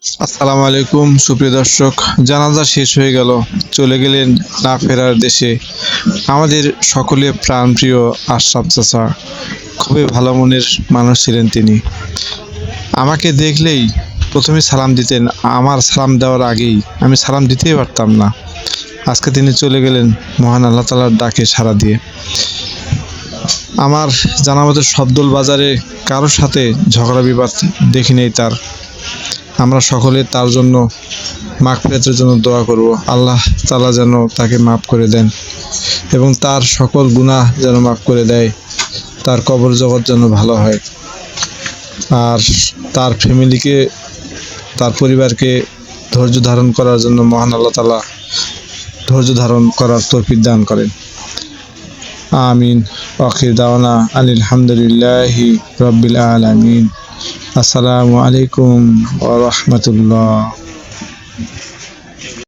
আসসালামু আলাইকুম সুপ্রিয় দর্শক, জানাজা শেষ হয়ে গেল, চলে গেলেন না ফেরার দেশে আমাদের সকলের প্রাণপ্রিয় আশরাফ চাচা। খুবই ভালো মনের মানুষ ছিলেন তিনি। আমাকে দেখলেই প্রথমে সালাম দিতেন। আমার সালাম দেওয়ার আগেই আমি সালাম দিতেই পারতাম না। আজকে তিনি চলে গেলেন মহান আল্লাহ তাআলার ডাকে সাড়া দিয়ে। আমার জানা মতে শব্দুল বাজারে কারোর সাথে ঝগড়া বিবাদ দেখি নেই তার। আমরা সকলে তার জন্য মাগফিরাতের জন্য দোয়া করব। আল্লাহ তাআলা যেন তাকে মাফ করে দেন এবং তার সকল গুনাহ যেন মাফ করে দেয়। তার কবর জগৎ যেন ভালো হয়, আর তার ফ্যামিলিকে, তার পরিবারকে ধৈর্য ধারণ করার জন্য মহান আল্লাহ তাআলা ধৈর্য ধারণ করার তৌফিক দান করেন। আমিন। আখির দাওয়ানা আনিল হামদুলিল্লাহি রাব্বিল আলামিন। আসসালামু আলাইকুম ওয়া রাহমাতুল্লাহ।